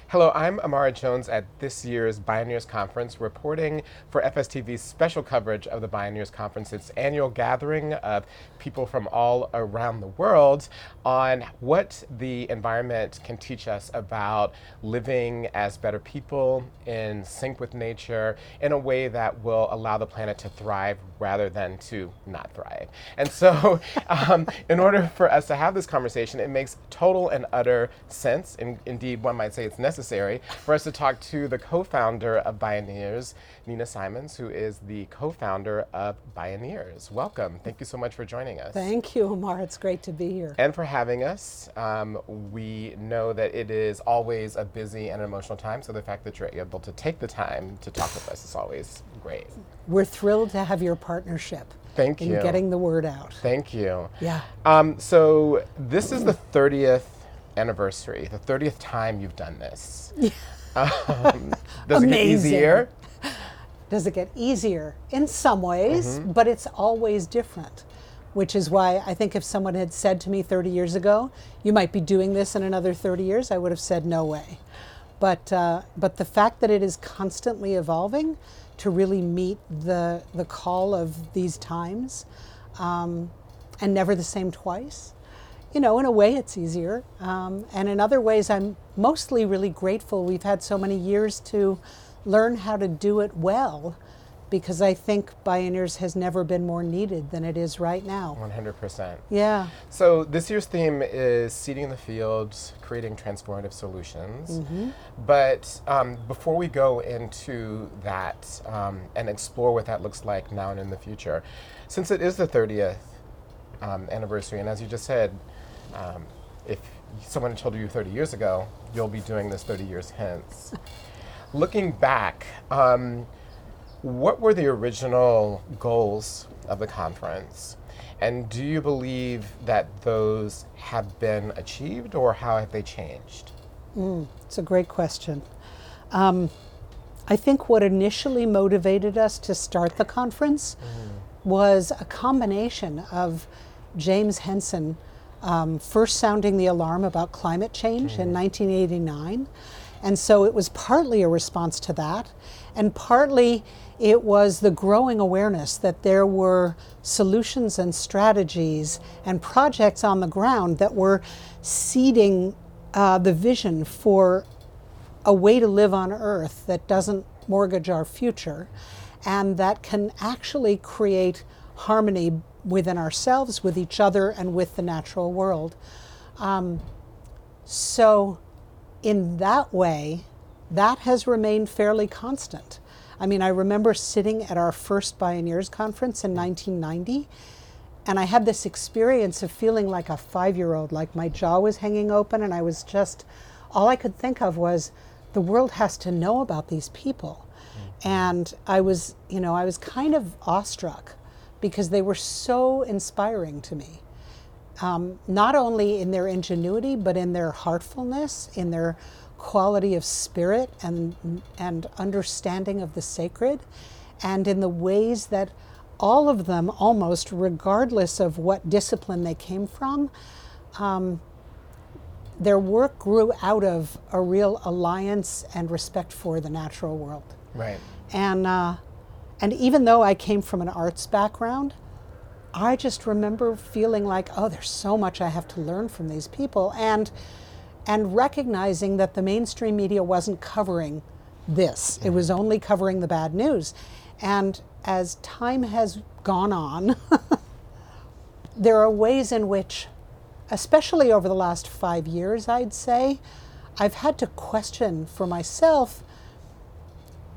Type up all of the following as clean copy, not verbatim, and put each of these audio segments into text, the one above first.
Hello, I'm Imara Jones at this year's Bioneers Conference, reporting for FSTV's special coverage of the Bioneers Conference, its annual gathering of people from all around the world on what the environment can teach us about living as better people in sync with nature in a way that will allow the planet to thrive rather than to not thrive. And so, in order for us to have this conversation, it makes total and utter sense, and indeed one might say it's necessary, for us to talk to the co-founder of Bioneers, Nina Simons, who is the co-founder of Bioneers. Welcome. Thank you so much for joining us. Thank you, Omar. It's great to be here. And for having us. We know that it is always a busy and emotional time, so the fact that you're able to take the time to talk with us is always great. We're thrilled to have your partnership. Thank you. In getting the word out. Thank you. Yeah. So this is the 30th anniversary, the 30th time you've done this. Does it get easier? Does it get easier? In some ways, but it's always different, which is why I think if someone had said to me 30 years ago, you might be doing this in another 30 years, I would have said no way. But the fact that it is constantly evolving to really meet the call of these times, and never the same twice, in a way it's easier. And in other ways, I'm mostly really grateful we've had so many years to learn how to do it well, because I think Bioneers has never been more needed than it is right now. 100%. Yeah. So this year's theme is seeding the fields, creating transformative solutions. But before we go into that and explore what that looks like now and in the future, since it is the 30th anniversary, and as you just said, if someone had told you 30 years ago, you'll be doing this 30 years hence. Looking back, what were the original goals of the conference? And do you believe that those have been achieved, or how have they changed? It's a great question. I think what initially motivated us to start the conference was a combination of James Henson first sounding the alarm about climate change in 1989. And so it was partly a response to that, and partly it was the growing awareness that there were solutions and strategies and projects on the ground that were seeding the vision for a way to live on Earth that doesn't mortgage our future, and that can actually create harmony within ourselves, with each other, and with the natural world. So in that way, that has remained fairly constant. I mean, I remember sitting at our first Bioneers conference in 1990, and I had this experience of feeling like a 5-year-old, like my jaw was hanging open, and I was just, all I could think of was, the world has to know about these people. And I was kind of awestruck, because they were so inspiring to me. Not only in their ingenuity, but in their heartfulness, in their quality of spirit and understanding of the sacred, and in the ways that all of them, almost regardless of what discipline they came from, their work grew out of a real alliance and respect for the natural world. Right. And even though I came from an arts background, I just remember feeling like, oh, there's so much I have to learn from these people, and recognizing that the mainstream media wasn't covering this. It was only covering the bad news. And as time has gone on, there are ways in which, especially over the last 5 years, I'd say, I've had to question for myself,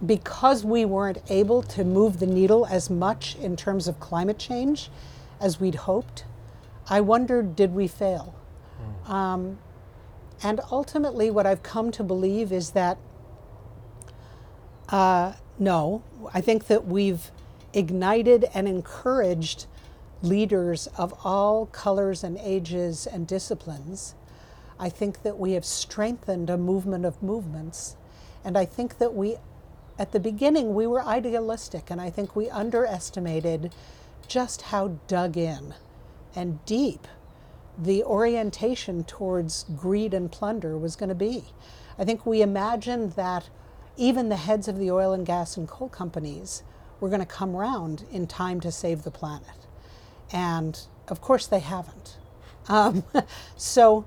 because we weren't able to move the needle as much in terms of climate change as we'd hoped, I wondered, did we fail? And ultimately, what I've come to believe is that, no, I think that we've ignited and encouraged leaders of all colors and ages and disciplines. I think that we have strengthened a movement of movements. And I think that at the beginning, we were idealistic, and I think we underestimated just how dug in and deep the orientation towards greed and plunder was going to be. I think we imagined that even the heads of the oil and gas and coal companies were going to come around in time to save the planet. And of course they haven't. So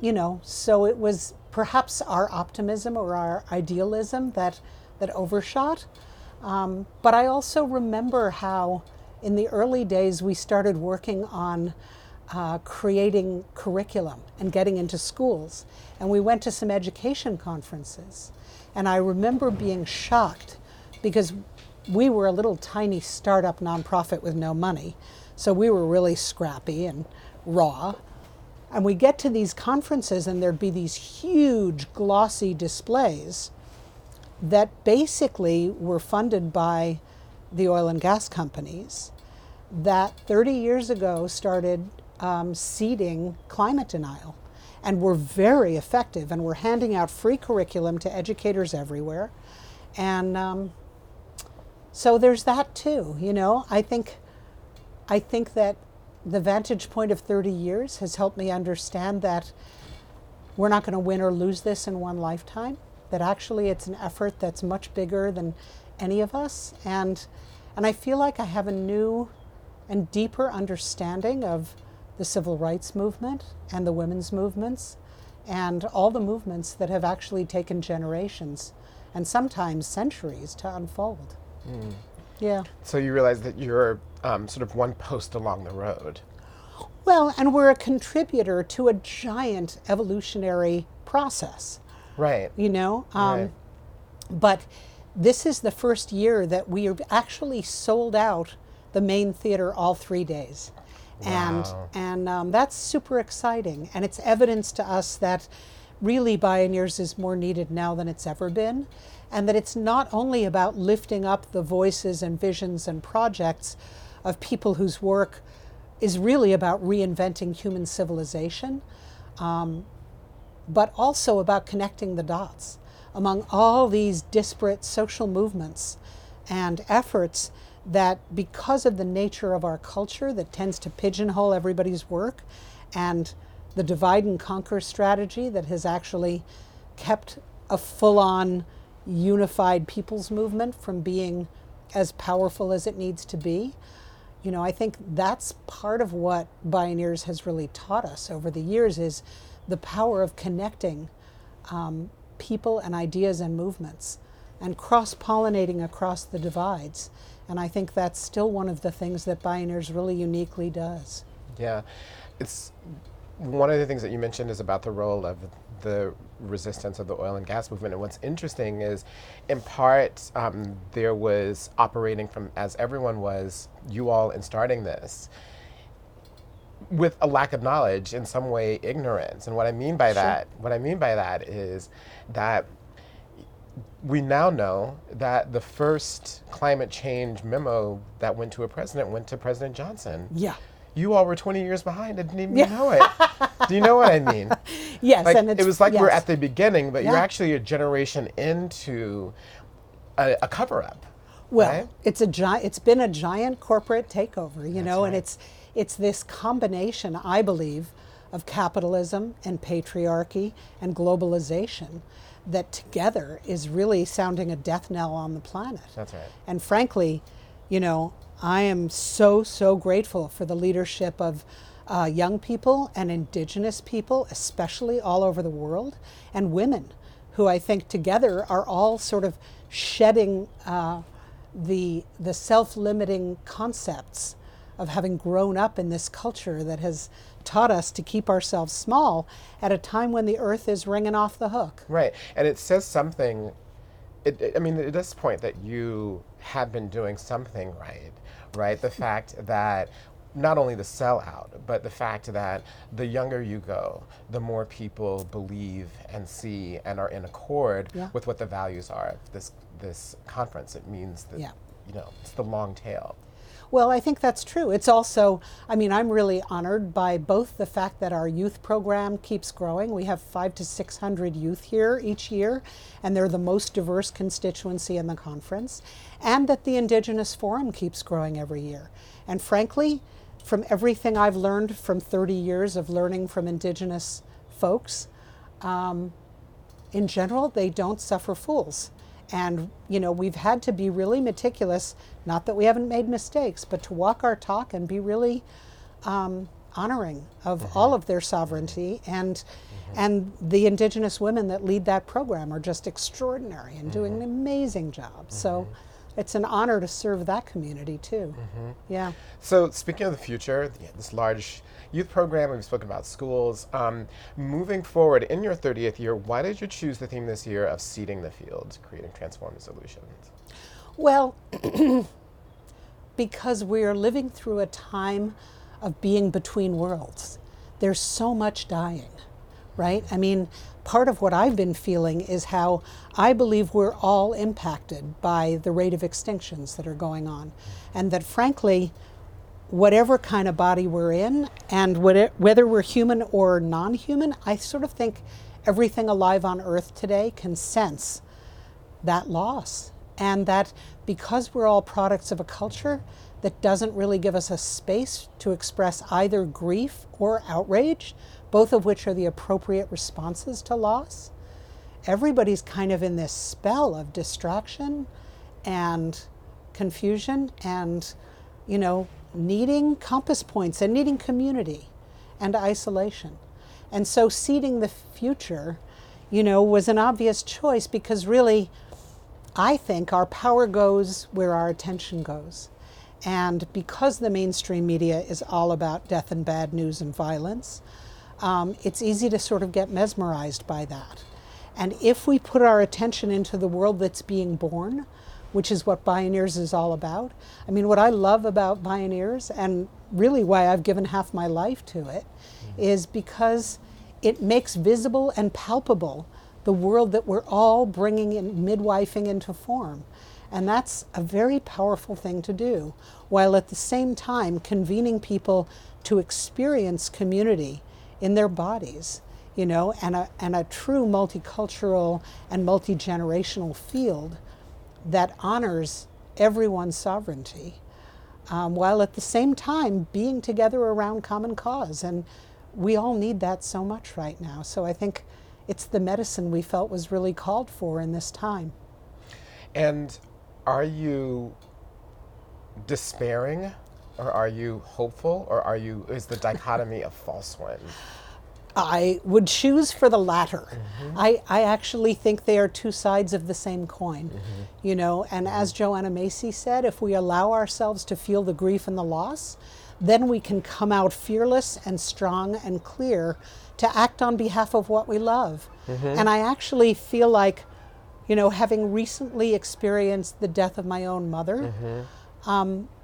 it was perhaps our optimism or our idealism that overshot. But I also remember how in the early days we started working on creating curriculum and getting into schools. And we went to some education conferences. And I remember being shocked because we were a little tiny startup nonprofit with no money. So we were really scrappy and raw. And we get to these conferences and there'd be these huge glossy displays that basically were funded by the oil and gas companies that 30 years ago started seeding climate denial and were very effective and were handing out free curriculum to educators everywhere. And so there's that too, I think that the vantage point of 30 years has helped me understand that we're not going to win or lose this in one lifetime, that actually it's an effort that's much bigger than any of us. And I feel like I have a new and deeper understanding of the civil rights movement and the women's movements and all the movements that have actually taken generations and sometimes centuries to unfold. Mm. Yeah. So you realize that you're sort of one post along the road. Well, and we're a contributor to a giant evolutionary process. Right. Right. But this is the first year that we have actually sold out the main theater all 3 days. Wow. And that's super exciting. And it's evidence to us that really Bioneers is more needed now than it's ever been. And that it's not only about lifting up the voices and visions and projects of people whose work is really about reinventing human civilization, but also about connecting the dots among all these disparate social movements and efforts that, because of the nature of our culture that tends to pigeonhole everybody's work and the divide and conquer strategy that has actually kept a full-on unified people's movement from being as powerful as it needs to be. I think that's part of what Bioneers has really taught us over the years is the power of connecting people and ideas and movements and cross-pollinating across the divides. And I think that's still one of the things that Bioneers really uniquely does. Yeah. It's one of the things that you mentioned is about the role of the resistance of the oil and gas movement. And what's interesting is, in part, there was operating from, as everyone was, you all in starting this, with a lack of knowledge, in some way ignorance. And what I mean by that is that we now know that the first climate change memo that went to President Johnson. Yeah. You all were 20 years behind and didn't even know it. Do you know what I mean? Yes. Like, And it was like yes. we're at the beginning, but Yeah. you're actually a generation into a cover-up. Well, right? it's been a giant corporate takeover, and right. it's this combination, I believe, of capitalism and patriarchy and globalization that together is really sounding a death knell on the planet. That's right. And frankly, I am so grateful for the leadership of young people and indigenous people, especially all over the world, and women, who I think together are all sort of shedding the self-limiting concepts of having grown up in this culture that has taught us to keep ourselves small at a time when the earth is ringing off the hook. Right. And it says something, at this point that you have been doing something right? The fact that not only the sellout, but the fact that the younger you go, the more people believe and see and are in accord with what the values are of this conference. It means that, it's the long tail. Well, I think that's true. It's also, I'm really honored by both the fact that our youth program keeps growing. We have 500 to 600 youth here each year, and they're the most diverse constituency in the conference, and that the Indigenous Forum keeps growing every year. And frankly, from everything I've learned from 30 years of learning from Indigenous folks, in general, they don't suffer fools. And, we've had to be really meticulous, not that we haven't made mistakes, but to walk our talk and be really honoring of all of their sovereignty. And the indigenous women that lead that program are just extraordinary and doing an amazing job. So it's an honor to serve that community too. Yeah. So speaking of the future, this large youth program, we've spoken about schools. Moving forward, in your 30th year, why did you choose the theme this year of seeding the field, creating transformative solutions? Well, because we're living through a time of being between worlds. There's so much dying, right? I mean, part of what I've been feeling is how I believe we're all impacted by the rate of extinctions that are going on. And that frankly, whatever kind of body we're in, and whether we're human or non-human, I sort of think everything alive on Earth today can sense that loss. And that because we're all products of a culture that doesn't really give us a space to express either grief or outrage, both of which are the appropriate responses to loss, everybody's kind of in this spell of distraction and confusion and, needing compass points and needing community and isolation. And so seeding the future, was an obvious choice because really, I think our power goes where our attention goes. And because the mainstream media is all about death and bad news and violence, it's easy to sort of get mesmerized by that. And if we put our attention into the world that's being born, which is what Bioneers is all about. I mean, what I love about Bioneers, and really why I've given half my life to it, is because it makes visible and palpable the world that we're all bringing and midwifing into form. And that's a very powerful thing to do, while at the same time convening people to experience community in their bodies, and a true multicultural and multi-generational field that honors everyone's sovereignty, while at the same time being together around common cause. And we all need that so much right now. So I think it's the medicine we felt was really called for in this time. And are you despairing, or are you hopeful, or is the dichotomy a false one? I would choose for the latter. I actually think they are two sides of the same coin, and as Joanna Macy said, if we allow ourselves to feel the grief and the loss, then we can come out fearless and strong and clear to act on behalf of what we love. And I actually feel like, having recently experienced the death of my own mother,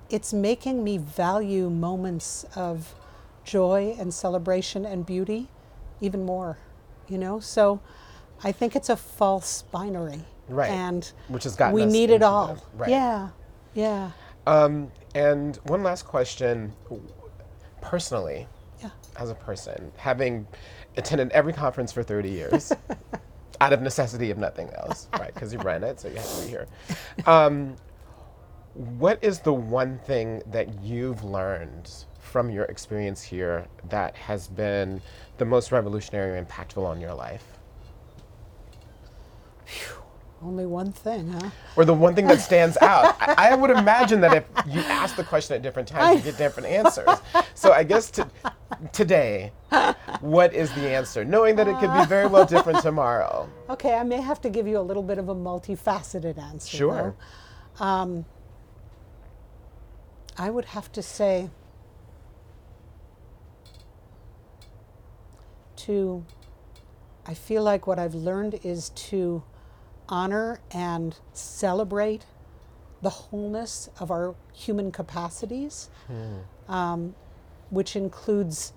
it's making me value moments of joy and celebration and beauty even more, so I think it's a false binary. Right. And which has gotten we us need it into all. Right. Yeah. And one last question. Personally, as a person, having attended every conference for 30 years, out of necessity if nothing else, right? Because you ran it, so you have to be here. What is the one thing that you've learned from your experience here that has been the most revolutionary and impactful on your life? Whew, only one thing, huh? Or the one thing that stands out. I would imagine that if you ask the question at different times, you get different answers. So I guess today, what is the answer? Knowing that it could be very well different tomorrow. Okay, I may have to give you a little bit of a multifaceted answer. Sure. I would have to say I feel like what I've learned is to honor and celebrate the wholeness of our human capacities, which includes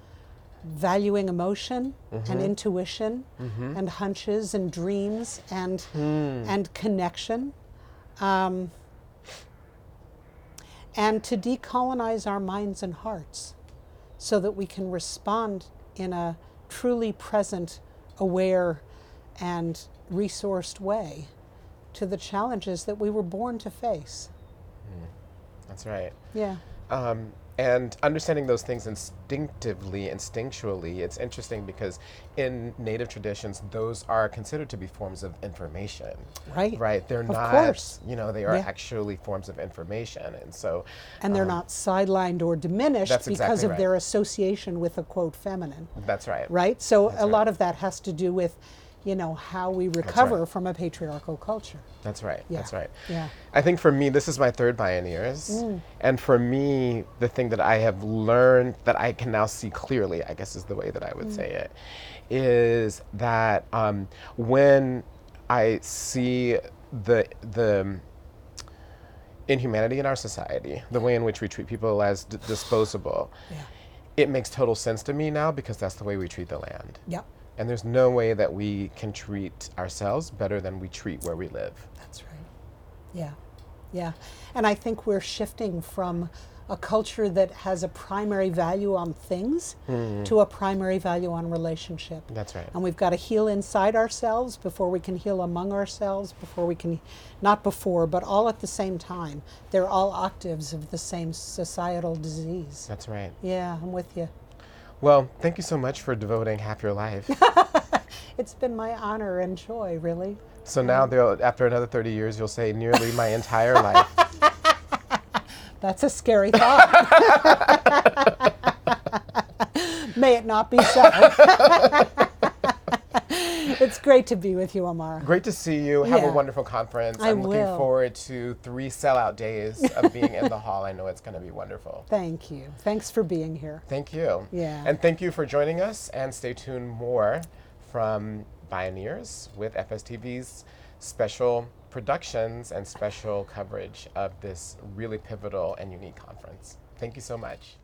valuing emotion and intuition and hunches and dreams and connection, and to decolonize our minds and hearts so that we can respond in a truly present, aware, and resourced way to the challenges that we were born to face. That's right. Yeah. And understanding those things instinctually, it's interesting because in Native traditions, those are considered to be forms of information. Right. Right? They're Of not, course. they are Yeah. actually forms of information. And so, And they're not sidelined or diminished That's because exactly of right. their association with a quote feminine. that's right. Right? So That's a right. lot of that has to do with, how we recover from a patriarchal culture. That's right. Yeah. That's right. Yeah. I think for me, this is my third Bioneers. And for me, the thing that I have learned that I can now see clearly, I guess is the way that I would say it, is that when I see the inhumanity in our society, the way in which we treat people as disposable, Yeah. it makes total sense to me now because that's the way we treat the land. Yep. And there's no way that we can treat ourselves better than we treat where we live. That's right. Yeah. Yeah. And I think we're shifting from a culture that has a primary value on things to a primary value on relationship. That's right. And we've got to heal inside ourselves before we can heal among ourselves, before we can, not before, but all at the same time. They're all octaves of the same societal disease. That's right. Yeah, I'm with you. Well, thank you so much for devoting half your life. It's been my honor and joy, really. So now, after another 30 years, you'll say nearly my entire life. That's a scary thought. May it not be so. It's great to be with you, Imara. Great to see you. Have a Yeah. wonderful conference. I I'm looking will. forward to 3 sellout days of being in the hall. I know it's going to be wonderful. Thank you. Thanks for being here. Thank you. Yeah. And thank you for joining us. And stay tuned more from Bioneers with FSTV's special productions and special coverage of this really pivotal and unique conference. Thank you so much.